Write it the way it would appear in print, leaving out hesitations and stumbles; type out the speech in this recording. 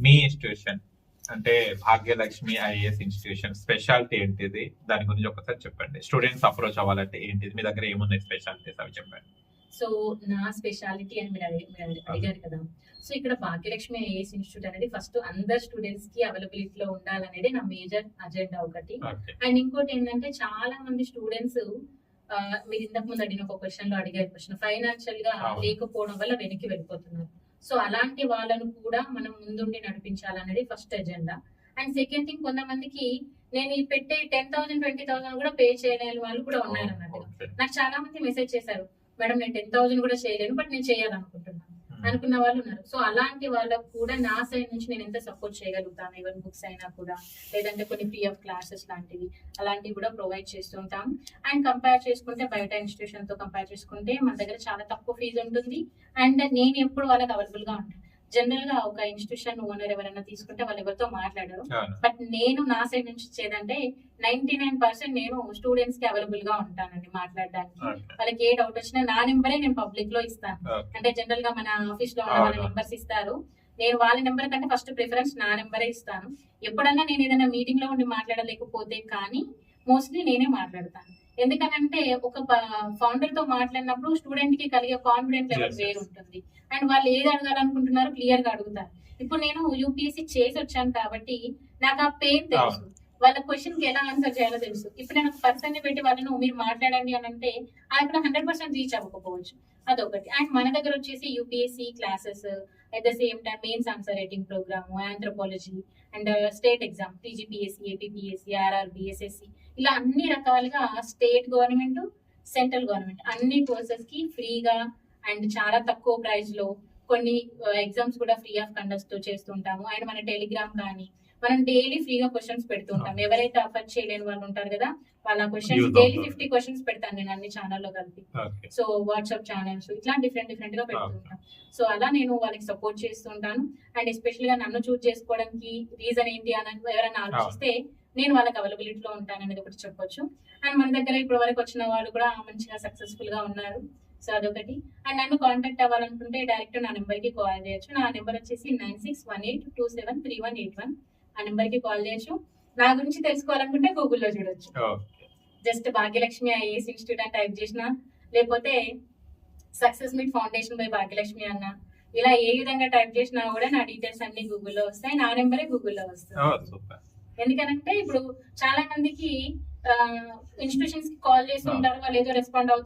మీ institution అంటే Bhagyalakshmi IAS institution speciality ఏంటిది, దాని గురించి ఒకసారి చెప్పండి. స్టూడెంట్స్ అప్రోచ్ అవ్వాలంటే ఏంటిది, మీ దగ్గర ఏమున్నాయి స్పెషాలిటీస్ అవి చెప్పండి. సో నా స్పెషాలిటీ అని మీరు అడిగారు కదా. సో ఇక్కడ భాగ్యలక్ష్మి ఐఏఎస్ ఇన్స్టిట్యూట్ అనేది ఫస్ట్ అందరు స్టూడెంట్స్ కి అవైలబిలిటీలో ఉండాలనేది నా మేజర్ అజెండా ఒకటి. అండ్ ఇంకోటి ఏంటంటే చాలా మంది స్టూడెంట్స్ మీరు ఇంతకు ముందు అడిగిన ఒక క్వశ్చన్ లో అడిగే క్వశ్చన్ ఫైనాన్షియల్ గా లేకపోవడం వల్ల వెనక్కి వెళ్ళిపోతున్నారు. సో అలాంటి వాళ్ళను కూడా మనం ముందుండి నడిపించాలనేది first agenda. And second thing, కొంతమందికి నేను ఈ పెట్టే 10,000 20,000 కూడా పే చేయలేని వాళ్ళు కూడా ఉన్నారు అన్నట్టు. నాకు చాలా మంది మెసేజ్ చేశారు, మేడం నేను 10,000 కూడా చేయలేను, బట్ నేను చేయాలనుకుంటున్నాను అనుకున్న వాళ్ళు ఉన్నారు. సో అలాంటి వాళ్ళకు కూడా నా సైడ్ నుంచి నేను ఎంత సపోర్ట్ చేయగలుగుతాను, ఈవెన్ బుక్స్ అయినా కూడా, లేదంటే కొన్ని ఫ్రీ ఆఫ్ క్లాసెస్ లాంటివి అలాంటివి కూడా ప్రొవైడ్ చేస్తుంటాం. అండ్ కంపేర్ చేసుకుంటే బయట ఇన్స్టిట్యూషన్ తో కంపేర్ చేసుకుంటే మన దగ్గర చాలా తక్కువ ఫీజు ఉంటుంది. అండ్ నేను ఎప్పుడు వాళ్ళకి అవైలబుల్ గా ఉంటాను. జనరల్ గా ఒక ఇన్స్టిట్యూషన్ ఓనర్ ఎవరైనా తీసుకుంటే వాళ్ళు ఎవరితో మాట్లాడరు, బట్ నేను నా సైడ్ నుంచి ఇచ్చేదంటే 99% నేను స్టూడెంట్స్ కి అవైలబుల్ గా ఉంటానండి మాట్లాడడానికి. వాళ్ళకి ఏ డౌట్ వచ్చినా నా నెంబరే నేను పబ్లిక్ లో ఇస్తాను. అంటే జనరల్ గా మన ఆఫీస్ లో ఉన్న వాళ్ళ నెంబర్స్ ఇస్తారు, నేను వాళ్ళ నెంబర్ కంటే ఫస్ట్ ప్రిఫరెన్స్ నా నెంబరే ఇస్తాను. ఎప్పుడన్నా నేను ఏదైనా మీటింగ్ లో ఉండి మాట్లాడలేకపోతే కానీ మోస్ట్లీ నేనే మాట్లాడతాను. ఎందుకనంటే ఒక ఫౌండర్ తో మాట్లాడినప్పుడు స్టూడెంట్ కి కలిగే కాన్ఫిడెంట్ లెవెల్ వేరు ఉంటుంది. అండ్ వాళ్ళు ఏది అడగాలనుకుంటున్నారో క్లియర్ గా అడుగుతారు. ఇప్పుడు నేను యూపీఎస్సీ చేసి వచ్చాను కాబట్టి నాకు ఆ పెయిన్ తెలుసు, వాళ్ళ క్వశ్చన్ కి ఎలా ఆన్సర్ చేయాలో తెలుసు. ఇప్పుడు నేను ఒక పర్సన్ ని పెట్టి వాళ్ళను మీరు మాట్లాడండి అని అంటే అక్కడ 100% రీచ్ అవ్వకపోవచ్చు, అదొకటి. అండ్ మన దగ్గర వచ్చేసి UPSC classes at the same time mains answer writing program, anthropology and state exam TGPSC, APPSC, RRB, SSC, ఇలా అన్ని రకాలుగా స్టేట్ గవర్నమెంట్, సెంట్రల్ గవర్నమెంట్ అన్ని కోర్సెస్ కి ఫ్రీగా అండ్ చాలా తక్కువ ప్రైస్ లో కొన్ని ఎగ్జామ్స్ కూడా ఫ్రీ ఆఫ్ కండక్ట్ తో చేస్తుంటాము. అండ్ మన టెలిగ్రామ్ కానీ మనం డైలీ ఫ్రీగా క్వశ్చన్స్ పెడుతుంటాం. ఎవరైతే అఫర్ చేయలేని వాళ్ళు ఉంటారు కదా, వాళ్ళ క్వశ్చన్స్ డైలీ 50 క్వశ్చన్స్ పెడతాను నేను అన్ని ఛానల్లో కలిపి. సో వాట్సాప్ ఛానల్స్ ఇట్లా డిఫరెంట్ గా పెడుతుంటాం. సో అలా నేను వాళ్ళకి సపోర్ట్ చేస్తుంటాను. అండ్ ఎస్పెషల్ గా నన్ను చూస్ చేసుకోవడానికి రీజన్ ఏంటి అని ఎవరైనా ఆలోచిస్తే నేను వాళ్ళకి అవైలబిలిటీలో ఉంటాను అనేది ఒకటి చెప్పొచ్చు. అండ్ మన దగ్గర ఇప్పటి వరకు వచ్చిన వాళ్ళు కూడా మంచిగా సక్సెస్ఫుల్ గా ఉన్నారు. సో అదొకటి. అండ్ నన్ను కాంటాక్ట్ అవ్వాలనుకుంటే డైరెక్ట్ నా నెంబర్ కి కాల్ చేయొచ్చు. నా నెంబర్ వచ్చేసి 9618273181. ఆ నెంబర్ కి కాల్ చేయొచ్చు. నా గురించి తెలుసుకోవాలనుకుంటే గూగుల్లో చూడొచ్చు. జస్ట్ భాగ్యలక్ష్మి ఐఏఎస్ ఇన్స్టిట్యూట్ అని టైప్ చేసిన, లేకపోతే success meet foundation by Bhagyalakshmi అన్న, ఇలా ఏ విధంగా టైప్ చేసినా కూడా నా డీటెయిల్స్ అన్ని గూగుల్లో వస్తాయి. నా నెంబరే గూగుల్లో వస్తుంది. ఎందుకనంటే ఇప్పుడు చాలా మందికి ఇన్స్టిట్యూషన్స్ కి కాల్ చేసి ఉంటారు, వాళ్ళు ఏదో రెస్పాండ్ అవుతారు.